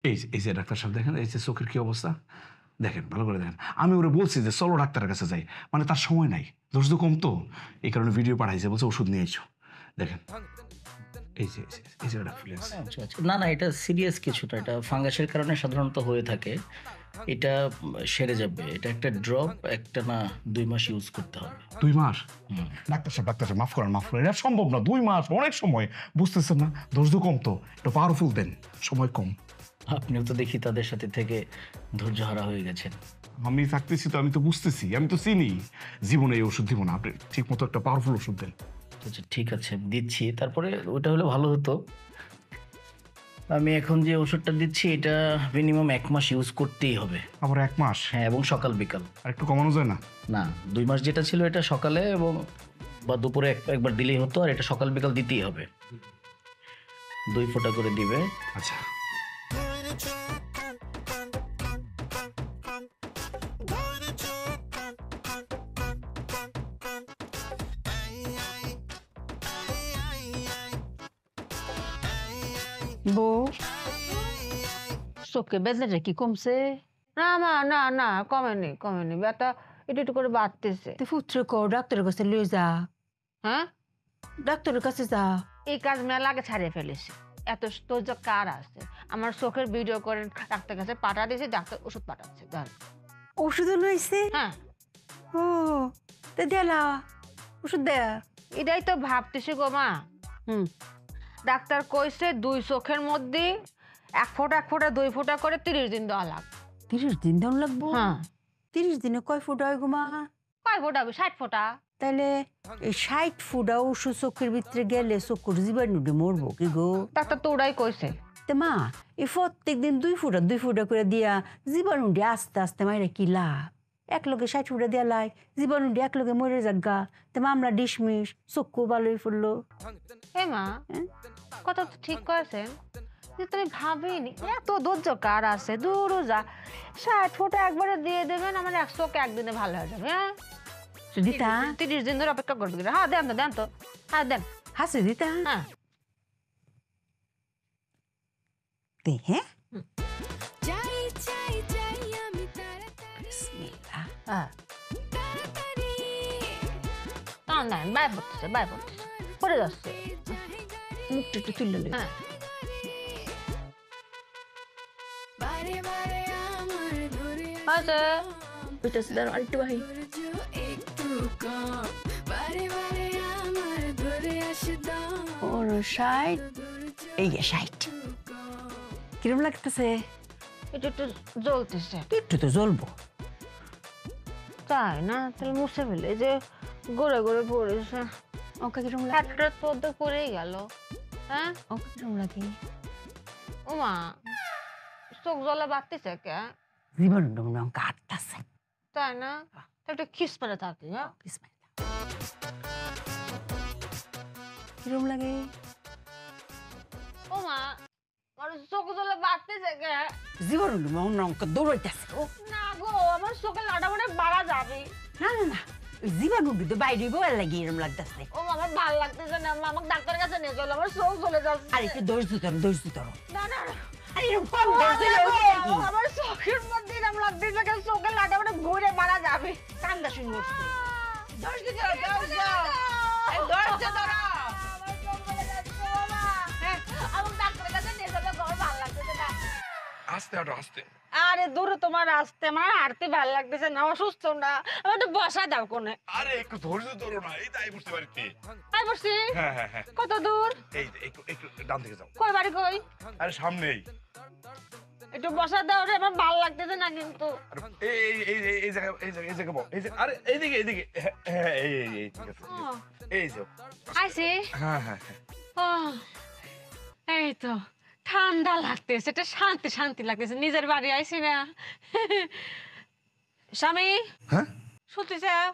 এই যে ডাক্তার সাহেব দেখেন, এই যে চোখের কি অবস্থা দেখেন, ভালো করে দেখেন। আমি ওরা বলছি যে চলো ডাক্তারের কাছে যাই, মানে তার সময় নাই, ধৈর্য কম তো, এই কারণে ভিডিও পাঠাইছে, বলছে ওষুধ নিয়ে এসো। দেখেন এই যে এটা ফুলে আছে। আচ্ছা আচ্ছা, না না, এটা সিরিয়াস কিছু না, এটা ফাঙ্গাসের কারণে সাধারণত হয়ে থাকে। এটা সেরে যাবে। এটা একটা ড্রপ, একটা না 2 মাস ইউজ করতে হবে। 2 মাস? ডাক্তার সাহেব মাফ করেন, এটা সম্ভব না। 2 মাস অনেক সময়, বুঝতেছেন না? ধৈর্য কম তো, একটু পাওয়ারফুল দেন, সময় কম। আপনিও তো দেখি তাদের সাথে থেকে ধৈর্য হারা হয়ে গেছেন। আমি থাকতেছি তো, আমি তো বুঝতেছি, আমি তো চিনি জীবনে এই ওষুধ দিব না। আপনি ঠিক মতো একটা পাওয়ারফুল ওষুধ দেন। আচ্ছা ঠিক আছে, দিচ্ছি। তারপরে ওটা হলে ভালো হতো। আমি এখন যে ওষুধটা দিচ্ছি এটা মিনিমাম 1 মাস ইউজ করতেই হবে। আবার 1 মাস? হ্যাঁ, এবং সকাল বিকাল। আর একটু কমানো যায় না? না, 2 মাস যেটা ছিল এটা সকালে এবং বা দুপুরে একবার দিলেই হতো, আর এটা সকাল বিকাল দিতেই হবে। 2 ফোঁটা করে দিবে। আচ্ছা। বউ, চোখে বেদনাটা কি কমছে? না মা, না না, কমেনি ব্যথা একটু একটু করে বাড়তেছে। তুই পুত্র কো ডাক্তারের কাছে লয়ে যা, হ্যাঁ, ডাক্তারের কাছে যা। এই কাজ মেলা আগে ছাড়িয়ে ফেলেছি। এত ধৈর্য কার আছে? আমার চোখের ভিডিও করে ডাক্তার কাছে পাঠা দিয়েছি, ডাক্তার ওষুধ পাঠাচ্ছে। ধর। ওষুধ লইছে? হ্যাঁ, ও, তে দেলা ওষুধ দে। এটাই তো ভাবতেছি গো মা। হুম, ডাক্তার কইছে 2 চোখের মধ্যে 1 ফোঁটা 2 ফোঁটা করে 30 দিন দেওয়া লাগবে। 30 দিন দাম লাগবো? হ্যাঁ। 30 দিনে কয় ফুট হয় গো মা? কয় ফোঁটা হবে? 60 ফোঁটা। তাইলে এই 60 ফুটা ওষুধ চোখের ভিতরে গেলে চোখের জীবাণুটি মরবো কি গো? ডাক্তার তো ওটাই কইছে। তে মা, এই প্রত্যেক দিন 2 ফুটা করে দিয়া জীবাণুটি আস্তে আস্তে মাইরা কি লাভ? এক লগে 60 ফুটা দিয়া লাই, জীবাণুটি এক লগে মরে যাগা, তে মামলা ডিসমিস, চক্ষু ভালোই ফুললো। হে মা, কথা তো ঠিক কয়েছেন, যে তুমি ভাবিনি এত ধৈর্য কার আছে? দূর যা, 60 ফোঁটা একবারে দিয়ে দেবেন, আমার 1 চোখ একদিনে ভালো হয়ে যাবে। হ্যাঁ, দিতা 30 দিন ধরে অপেক্ষা করবে কিনা? হ্যাঁ দেন তো, হ্যাঁ দেন। হাসে দিতা হ্যাঁ, দে, হ্যাঁ? চাই চাই চাই আমি তাড়াতাড়ি বিসমিল্লাহ। হ্যাঁ, তাড়াতাড়ি দেন, বাইর পড়তেছে, পড়ে যাচ্ছে। মুখটা একটু তুলে লই। হ্যাঁ, বারে বারে আমার ধরে আছে। ওইটা দাঁড়া আরেকটু ভাই। ধৈর্য একটু কম বারে বারে আমার ধরে আসে দাম 60, এই যে 60। কিরম লাগতেছে? একটু একটু জ্বলতেছে। একটু তো জ্বলবো। তাই না? তাহলে মুছে ফেলে, এই যে গড়ে পড়েছে। ওকে কিরম লাগে? হাতটা তো পড়েই গেল। হ্যাঁ, ওকে কিরম লাগে? ওমা, চোখ জ্বলা বাড়তেছে কে? জীবাণু মনে হয় কাটতাছে। তাই না? তা একটু খিস মেরে থাকি। হ্যাঁ, বিসমিল্লাহ। কিরম লাগে? ওমা, আমার চোখ জ্বলা বাড়তেছে কে? জীবাণু মনে হয় দৌড়াইতেছে। ও না গো, আমার চোখের লাটা মানে বাড়া যাবে। না না না, ওই জীবাণু কিন্তু বাইরে বয়ে লাগে এরম লাগতেছে। ও আমার ভাল লাগতেছে না, আমাকে ডাক্তারের কাছে নিয়ে চলো, আমার চোখ জ্বলে যাচ্ছে। আর একটু ধৈর্য ধরো। না না না, আর এরকম কম ও ধৈর্য না ধরে গো, কি? আমার চোখের মধ্যে এরম লাগতেছে কেন? চোখের লাটা মানে ঘুরে মারা যাবে। কান্দা শুনে উঠছে। ধৈর্য ধরো, ধৈর্য ধরো। আমার চোখ জ্বলে যাচ্ছে, বাবা। আমাকে ডাক্তারের কাছে নিয়ে চলো, আমার ভাল লাগতেছে না। আস্তে হাঁটো, আস্তে। আরে দূর, তোমার আসতে আমার হাঁটতে ভালো লাগতেছে না, অসুস্থ না, আমার একটু বসা দাও কোনে। আরে একটু ধৈর্য ধরো না, এই তাই বুঝতে পারছি। আই বসছি। হ্যাঁ। কত দূর? এই যে একটু ডান থেকে যাও। কই বাড়ি কই? আরে সামনেই। একটু বসা দাও রে, আমার ভালো লাগতেছে না কিন্তু। আরে এই জায়গা বল। এই যে আরে এইদিকে। হ্যাঁ, এই ঠিক আছে। এই যে। আইছি। হ্যাঁ। এই তো ঠান্ডা লাগতেছে, এটা শান্তি লাগতেছে, নিজের বাড়ি আইছি না। স্বামী, হ্যাঁ? শুতে যাও।